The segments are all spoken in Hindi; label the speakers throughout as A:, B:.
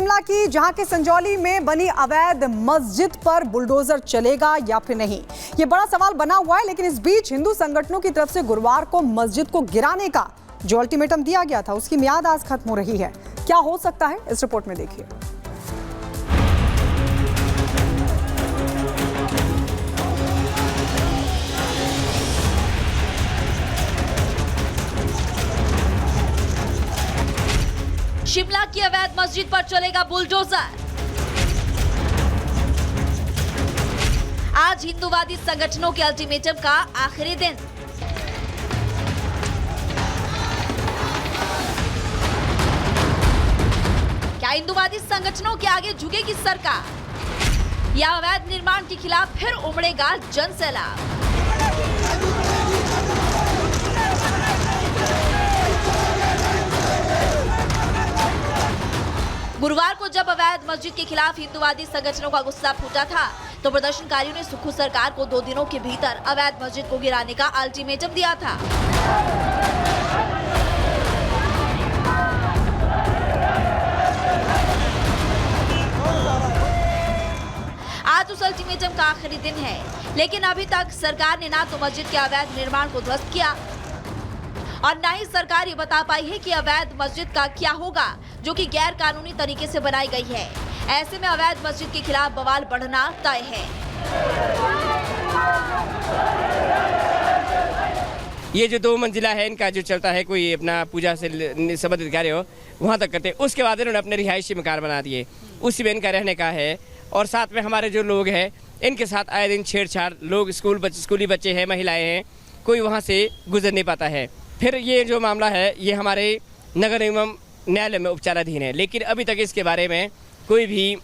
A: शिमला की जहां के संजौली में बनी अवैध मस्जिद पर बुलडोजर चलेगा या फिर नहीं, ये बड़ा सवाल बना हुआ है। लेकिन इस बीच हिंदू संगठनों की तरफ से गुरुवार को मस्जिद को गिराने का जो अल्टीमेटम दिया गया था उसकी मियाद आज खत्म हो रही है। क्या हो सकता है, इस रिपोर्ट में देखिए।
B: शिमला की अवैध मस्जिद पर चलेगा बुलडोजर। आज हिंदूवादी संगठनों के अल्टीमेटम का आखिरी दिन। क्या हिंदूवादी संगठनों के आगे झुकेगी सरकार या अवैध निर्माण के खिलाफ फिर उमड़ेगा जनसैलाब? गुरुवार को जब अवैध मस्जिद के खिलाफ हिंदूवादी संगठनों का गुस्सा फूटा था तो प्रदर्शनकारियों ने सुक्खू सरकार को 2 दिनों के भीतर अवैध मस्जिद को गिराने का अल्टीमेटम दिया था। आज उस अल्टीमेटम का आखिरी दिन है, लेकिन अभी तक सरकार ने ना तो मस्जिद के अवैध निर्माण को ध्वस्त किया और न ही सरकार ये बता पाई है कि अवैध मस्जिद का क्या होगा जो कि गैर कानूनी तरीके से बनाई गई है। ऐसे में अवैध मस्जिद के खिलाफ बवाल बढ़ना तय है।
C: ये जो 2 मंजिला है, इनका जो चलता है, कोई अपना पूजा से संबंधित अधिकारी हो वहाँ तक करते हैं। उसके बाद इन्होंने अपने रिहायशी मकान बना दिए, उसी में इनका रहने का है। और साथ में हमारे जो लोग हैं इनके साथ आए दिन छेड़छाड़, लोग स्कूली बच्चे हैं, महिलाएं हैं, कोई वहाँ से गुजर नहीं पाता है। फिर ये जो मामला है ये हमारे नगर निगम न्यायालय में उपचाराधीन है, लेकिन अभी तक इसके बारे में कोई भी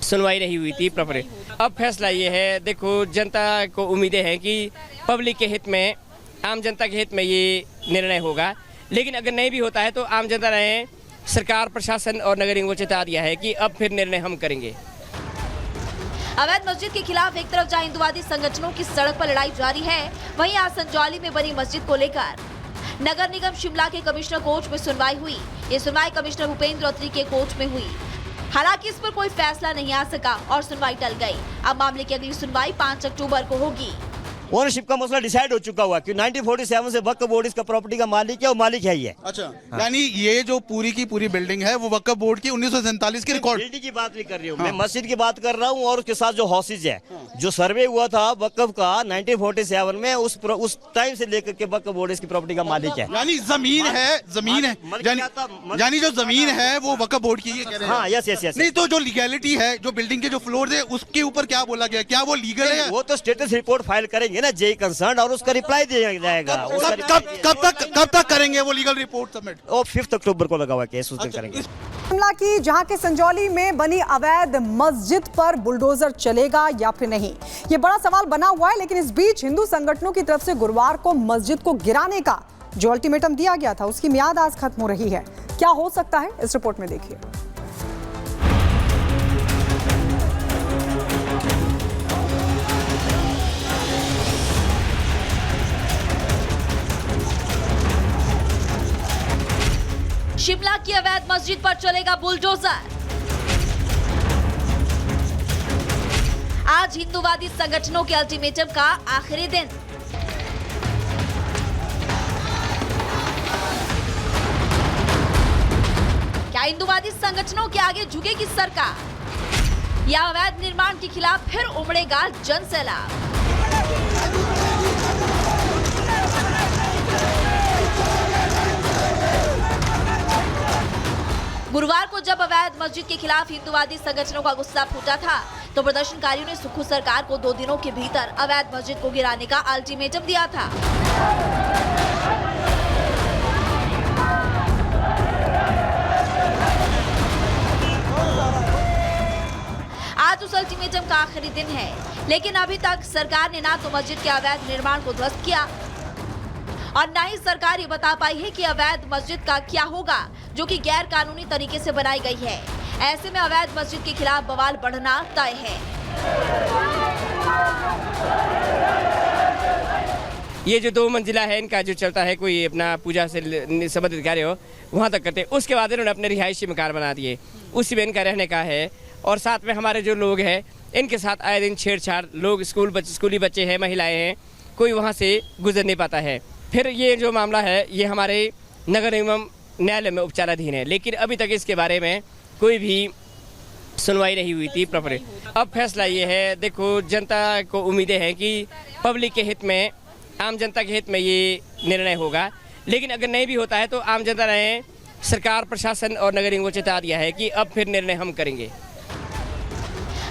C: सुनवाई नहीं हुई थी प्रॉपर। अब फैसला ये है, देखो जनता को उम्मीदें हैं कि पब्लिक के हित में, आम जनता के हित में ये निर्णय होगा। लेकिन अगर नहीं भी होता है तो आम जनता ने सरकार, प्रशासन और नगर निगम को चेता दिया है कि अब फिर निर्णय हम करेंगे।
B: अवैध मस्जिद के खिलाफ एक तरफ जहां हिंदूवादी संगठनों की सड़क पर लड़ाई जारी है, वहीं आज संजौली में बनी मस्जिद को लेकर नगर निगम शिमला के कमिश्नर कोर्ट में सुनवाई हुई। ये सुनवाई कमिश्नर भूपेंद्र अत्री के कोर्ट में हुई। हालांकि इस पर कोई फैसला नहीं आ सका और सुनवाई टल गई। अब मामले की अगली सुनवाई 5 अक्टूबर को होगी।
D: ओनरशिप का मसला डिसाइड हो चुका हुआ कि 1947 से वक्फ बोर्ड इसका प्रॉपर्टी का मालिक है और मालिक है ये।
E: अच्छा, यानी ये जो पूरी की पूरी बिल्डिंग है वो वक्फ बोर्ड की 1947 की रिकॉर्ड।
D: बिल्डिंग की बात नहीं कर रही हूँ मैं, मस्जिद की बात कर रहा हूँ। और उसके साथ जो हाउसेज है, जो सर्वे हुआ था वक्फ का 1947 में, उस टाइम से लेकर के वक्फ बोर्ड इसकी प्रॉपर्टी का मालिक है।
E: यानी जमीन है यानी जो जमीन है वो वक्फ बोर्ड की है।
D: हाँ, यस यस यस।
E: नहीं तो जो लीगैलिटी है, जो बिल्डिंग के जो फ्लोर है उसके ऊपर क्या बोला गया, क्या वो लीगल है?
D: वो तो स्टेटस रिपोर्ट फाइल करेंगे ना जे कंसर्न, और उसका रिप्लाई दिया जाएगा।
E: कब तक करेंगे वो लीगल रिपोर्ट सबमिट?
D: 5 अक्टूबर को लगा हुआ केस, उस दिन करेंगे।
A: शिमला की जहां के संजौली में बनी अवैध मस्जिद पर बुलडोजर चलेगा या फिर नहीं, ये बड़ा सवाल बना हुआ है। लेकिन इस बीच हिंदू संगठनों की तरफ से गुरुवार को मस्जिद को गिराने का जो अल्टीमेटम दिया गया था उसकी मियाद आज खत्म हो रही है। क्या हो सकता है, इस रिपोर्ट में देखिए।
B: शिमला की अवैध मस्जिद पर चलेगा बुलडोजर। आज हिंदूवादी संगठनों के अल्टीमेटम का आखिरी दिन। क्या हिंदूवादी संगठनों के आगे झुकेगी सरकार या अवैध निर्माण के खिलाफ फिर उमड़ेगा जनसैलाब? गुरुवार को जब अवैध मस्जिद के खिलाफ हिंदूवादी संगठनों का गुस्सा फूटा था तो प्रदर्शनकारियों ने सुक्खू सरकार को 2 दिनों के भीतर अवैध मस्जिद को गिराने का अल्टीमेटम दिया था। आज उस अल्टीमेटम का आखिरी दिन है, लेकिन अभी तक सरकार ने ना तो मस्जिद के अवैध निर्माण को ध्वस्त किया और न ही सरकार ये बता पाई है कि अवैध मस्जिद का क्या होगा जो कि गैर कानूनी तरीके से बनाई गई है। ऐसे में अवैध मस्जिद के खिलाफ बवाल बढ़ना तय है।
C: ये जो 2 मंजिला है इनका जो चलता है, कोई अपना पूजा से संबंधित कार्य हो वहाँ तक करते हैं। उसके बाद इन्होंने अपने रिहायशी मकान बना दिए, उसी में इनका रहने का है। और साथ में हमारे जो लोग हैं इनके साथ आए दिन छेड़छाड़, लोग स्कूली बच्चे हैं, महिलाएं हैं, कोई वहाँ से गुजर नहीं पाता है। फिर ये जो मामला है ये हमारे नगर निगम न्यायालय में उपचाराधीन है, लेकिन अभी तक इसके बारे में कोई भी सुनवाई नहीं हुई थी प्रॉपर। अब फैसला ये है, देखो जनता को उम्मीदें हैं कि पब्लिक के हित में, आम जनता के हित में ये निर्णय होगा। लेकिन अगर नहीं भी होता है तो आम जनता ने सरकार, प्रशासन और नगर निगम को चेता दिया है कि अब फिर निर्णय हम करेंगे।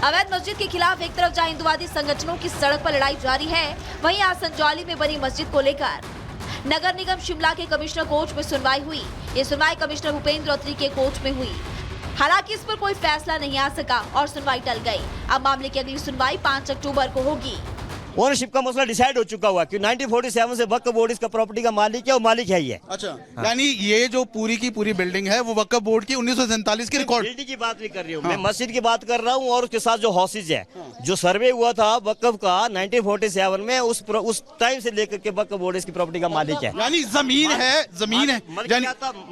B: अवैध मस्जिद के खिलाफ एक तरफ जहां हिंदुवादी संगठनों की सड़क पर लड़ाई जारी है, वहीं आज संजौली में बनी मस्जिद को लेकर नगर निगम शिमला के कमिश्नर कोच में सुनवाई हुई। ये सुनवाई कमिश्नर भूपेंद्र अत्री के कोच में हुई। हालांकि इस पर कोई फैसला नहीं आ सका और सुनवाई टल गई। अब मामले की अगली सुनवाई 5 अक्टूबर को होगी।
D: ओनरशिप का मसला डिसाइड हो चुका हुआ कि 1947 से वक्फ बोर्ड इसका प्रॉपर्टी का मालिक है और मालिक है ये।
E: अच्छा, यानी ये जो पूरी की पूरी बिल्डिंग है वो वक्फ बोर्ड की 1947 की रिकॉर्ड।
D: बिल्डिंग की बात नहीं कर रही हूँ मैं, मस्जिद की बात कर रहा हूँ। और उसके साथ जो हाउसेज है, जो सर्वे हुआ था वक्फ का 1947 में, उस टाइम से लेकर के वक्फ बोर्ड इसकी प्रॉपर्टी का मालिक है।
E: यानी जमीन है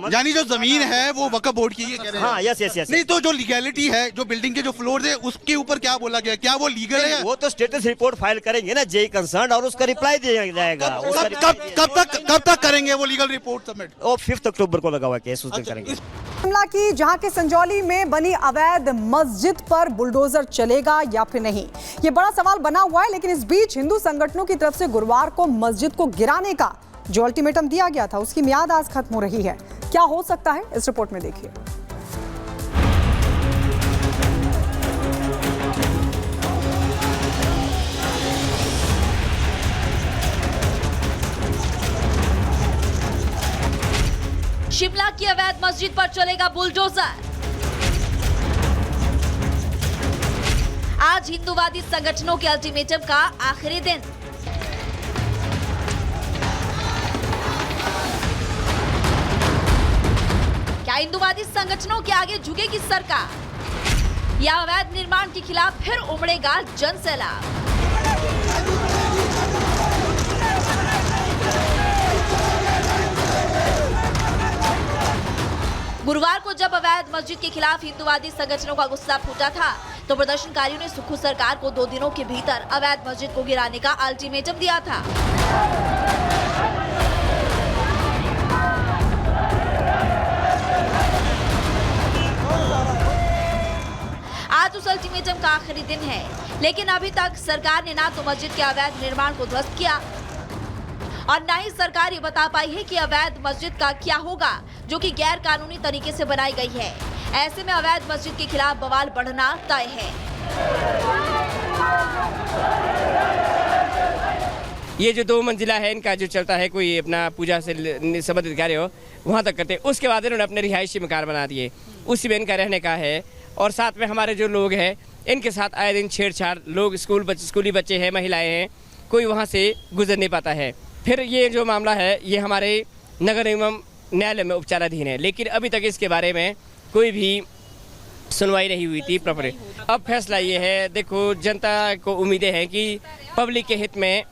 E: यानी जो जमीन है वो वक्फ बोर्ड की है।
D: हाँ, यस यस यस।
E: नहीं तो जो लीगैलिटी है, जो बिल्डिंग के जो फ्लोर है उसके ऊपर क्या बोला गया, क्या वो लीगल है?
D: वो तो स्टेटस रिपोर्ट फाइल करेंगे ना जे कंसर्न, और उसका रिप्लाई दिया जाएगा।
E: कब तक करेंगे वो लीगल रिपोर्ट सबमिट?
D: और 5 अक्टूबर को लगा हुआ केस, उस दिन करेंगे।
A: शिमला की जहां के संजौली में बनी अवैध मस्जिद पर बुलडोजर चलेगा या फिर नहीं, ये बड़ा सवाल बना हुआ है। लेकिन इस बीच हिंदू संगठनों की तरफ से गुरुवार को मस्जिद को गिराने का जो अल्टीमेटम दिया गया था उसकी मियाद आज खत्म हो रही है। क्या हो सकता है इस रिपोर्ट में देखिए।
B: शिमला की अवैध मस्जिद पर चलेगा बुलडोजर। आज हिंदूवादी संगठनों के अल्टीमेटम का आखिरी दिन। क्या हिंदूवादी संगठनों के आगे झुकेगी सरकार या अवैध निर्माण के खिलाफ फिर उमड़ेगा जनसैलाब? गुरुवार को जब अवैध मस्जिद के खिलाफ हिंदूवादी संगठनों का गुस्सा फूटा था तो प्रदर्शनकारियों ने सुक्खू सरकार को 2 दिनों के भीतर अवैध मस्जिद को गिराने का अल्टीमेटम दिया था। आज उस अल्टीमेटम का आखिरी दिन है, लेकिन अभी तक सरकार ने ना तो मस्जिद के अवैध निर्माण को ध्वस्त किया और ना ही सरकार ये बता पाई है कि अवैध मस्जिद का क्या होगा जो कि गैर कानूनी तरीके से बनाई गई है। ऐसे में अवैध मस्जिद के खिलाफ बवाल बढ़ना तय है।
C: ये जो 2 मंजिला है इनका जो चलता है, कोई अपना पूजा से संबंधित कार्य हो वहाँ तक करते हैं। उसके बाद इन्होंने अपने रिहायशी मकान बना दिए, उसी में इनका रहने का है। और साथ में हमारे जो लोग हैं इनके साथ आए दिन छेड़छाड़, लोग स्कूली बच्चे हैं, महिलाएं हैं, कोई वहाँ से गुजर नहीं पाता है। फिर ये जो मामला है ये हमारे नगर निगम न्यायालय में उपचाराधीन है, लेकिन अभी तक इसके बारे में कोई भी सुनवाई नहीं हुई थी प्रॉपर। अब फैसला ये है, देखो जनता को उम्मीदें हैं कि पब्लिक के हित में,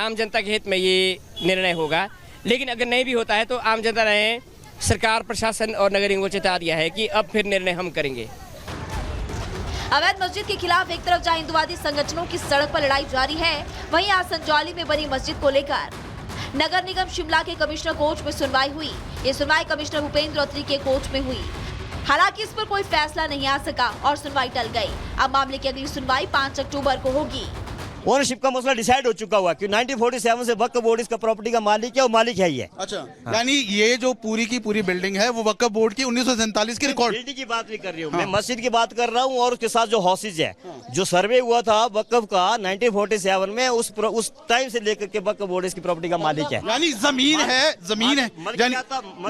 C: आम जनता के हित में ये निर्णय होगा। लेकिन अगर नहीं भी होता है तो आम जनता ने सरकार, प्रशासन और नगर निगम को चेता दिया है कि अब फिर निर्णय हम करेंगे।
B: अवैध मस्जिद के खिलाफ एक तरफ जहां हिंदुवादी संगठनों की सड़क पर लड़ाई जारी है, वहीं आज संजौली में बनी मस्जिद को लेकर नगर निगम शिमला के कमिश्नर कोच में सुनवाई हुई। ये सुनवाई कमिश्नर भूपेंद्र अत्री के कोच में हुई। हालांकि इस पर कोई फैसला नहीं आ सका और सुनवाई टल गई। अब मामले की अगली सुनवाई 5 अक्टूबर को होगी।
D: ओनरशिप का मसला डिसाइड हो चुका हुआ कि 1947 से वक्फ बोर्ड इसका प्रॉपर्टी का मालिक है और मालिक है ये।
E: अच्छा, यानी ये जो पूरी की पूरी बिल्डिंग है वो वक्फ बोर्ड की 1947 की रिकॉर्ड।
D: बिल्डिंग की बात नहीं कर रही हूँ मैं, मस्जिद की बात कर रहा हूँ। और उसके साथ जो हाउसेज है, जो सर्वे हुआ था वक्फ का 1947 में, उस टाइम से लेकर के वक्फ बोर्ड इसकी प्रॉपर्टी का मालिक है।
E: यानी जमीन है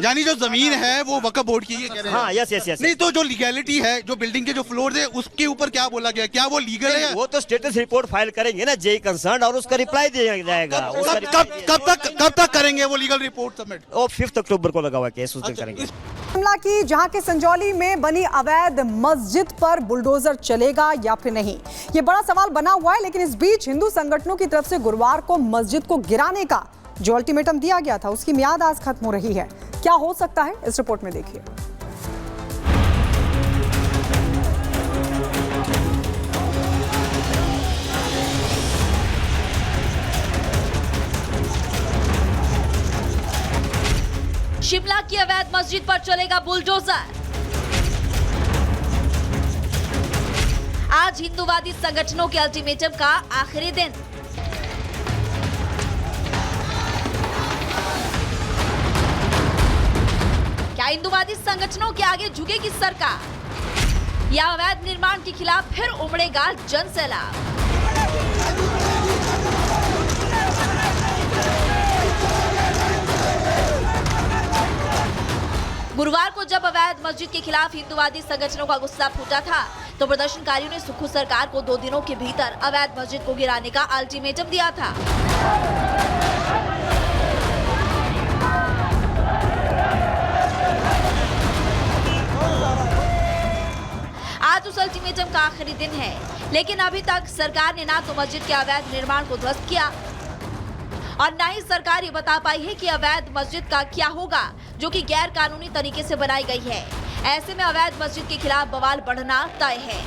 E: यानी जो जमीन है वो वक्फ बोर्ड की है।
D: हाँ, यस यस यस।
E: नहीं तो जो लीगैलिटी है, जो बिल्डिंग के जो फ्लोर है उसके ऊपर क्या बोला गया, क्या वो लीगल है?
D: वो तो स्टेटस रिपोर्ट फाइल करेंगे ना जे कंसर्न, और उसका रिप्लाई दिया जाएगा।
E: कब तक करेंगे वो लीगल रिपोर्ट सबमिट?
D: और 5 अक्टूबर को लगा हुआ केस, उस दिन करेंगे।
A: शिमला की जहां के संजौली में बनी अवैध मस्जिद पर बुलडोजर चलेगा या फिर नहीं, ये बड़ा सवाल बना हुआ है। लेकिन इस बीच हिंदू संगठनों की तरफ से गुरुवार को मस्जिद को गिराने का जो अल्टीमेटम दिया गया था उसकी मियाद आज खत्म हो रही है। क्या हो सकता है, इस रिपोर्ट में देखिए।
B: शिमला की अवैध मस्जिद पर चलेगा बुलडोजर। आज हिंदूवादी संगठनों के अल्टीमेटम का आखिरी दिन। क्या हिंदूवादी संगठनों के आगे झुकेगी सरकार या अवैध निर्माण के खिलाफ फिर उमड़ेगा जन सैलाब? गुरुवार को जब अवैध मस्जिद के खिलाफ हिंदूवादी संगठनों का गुस्सा फूटा था तो प्रदर्शनकारियों ने सुक्खू सरकार को 2 दिनों के भीतर अवैध मस्जिद को गिराने का अल्टीमेटम दिया था। आज उस अल्टीमेटम का आखिरी दिन है, लेकिन अभी तक सरकार ने ना तो मस्जिद के अवैध निर्माण को ध्वस्त किया और न ही सरकार ये बता पाई है कि अवैध मस्जिद का क्या होगा, जो कि गैर कानूनी तरीके से बनाई गई है। ऐसे में अवैध मस्जिद के खिलाफ बवाल बढ़ना तय है।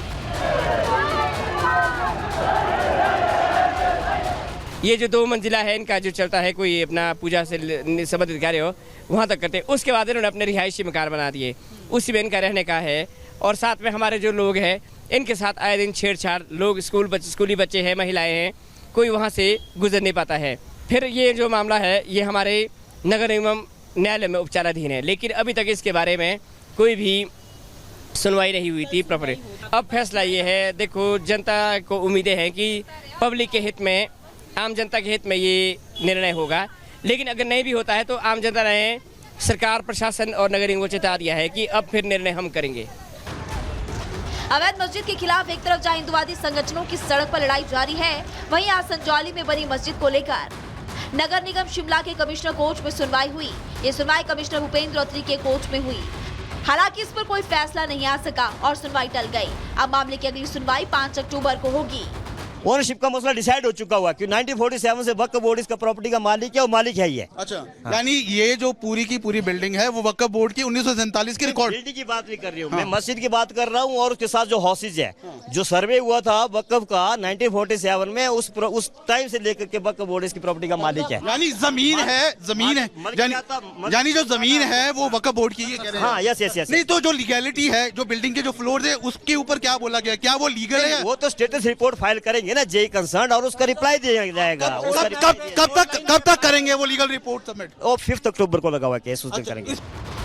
C: ये जो 2 मंजिला है इनका जो चलता है, कोई अपना पूजा से संबंधित अधिकारी हो वहाँ तक करते, उसके बाद इन्होंने अपने रिहायशी मकान बना दिए, उसी में इनका रहने का है। और साथ में हमारे जो लोग हैं इनके साथ आए दिन छेड़छाड़, लोग स्कूली बच्चे हैं, महिलाएं हैं, कोई वहाँ से गुजर नहीं पाता है। फिर ये जो मामला है ये हमारे नगर निगम न्यायालय में उपचाराधीन है, लेकिन अभी तक इसके बारे में कोई भी सुनवाई नहीं हुई थी प्रॉपर। अब फैसला ये है, देखो जनता को उम्मीदें हैं कि पब्लिक के हित में, आम जनता के हित में ये निर्णय होगा, लेकिन अगर नहीं भी होता है तो आम जनता ने सरकार, प्रशासन और नगर निगम को चेता दिया है कि अब फिर निर्णय हम करेंगे।
B: अवैध मस्जिद के खिलाफ एक तरफ जहां हिंदूवादी संगठनों की सड़क पर लड़ाई जारी है, वहीं आज संजौली में बनी मस्जिद को लेकर नगर निगम शिमला के कमिश्नर कोच में सुनवाई हुई। ये सुनवाई कमिश्नर भूपेंद्र अत्री के कोच में हुई। हालांकि इस पर कोई फैसला नहीं आ सका और सुनवाई टल गई। अब मामले की अगली सुनवाई 5 अक्टूबर को होगी।
D: ओनरशिप का मसला डिसाइड हो चुका हुआ कि 1947 से वक्फ बोर्ड इसका प्रॉपर्टी का मालिक है और मालिक है ये।
E: अच्छा, यानी ये जो पूरी की पूरी बिल्डिंग है वो वक्फ बोर्ड की 1947 की रिकॉर्ड।
D: बिल्डिंग की बात नहीं कर रही हूँ मैं, मस्जिद की बात कर रहा हूँ और उसके साथ जो हाउसेज है, जो सर्वे हुआ था वक्फ का 1947 में, उस टाइम से लेकर के वक्फ बोर्ड इसकी प्रॉपर्टी का मालिक है।
E: यानी जमीन है, यानी जो जमीन है वो वक्फ बोर्ड की है।
D: हाँ, यस यस यस।
E: नहीं तो जो लीगैलिटी है, जो बिल्डिंग के जो फ्लोर है उसके ऊपर क्या बोला गया, क्या वो लीगल है?
D: वो तो स्टेटस रिपोर्ट फाइल करेंगे ना जेई कंसर्न, और उसका रिप्लाई दिया जाएगा।
E: कब तक करेंगे वो लीगल रिपोर्ट सबमिट?
D: 5 अक्टूबर को लगा हुआ केस, उस दिन करेंगे।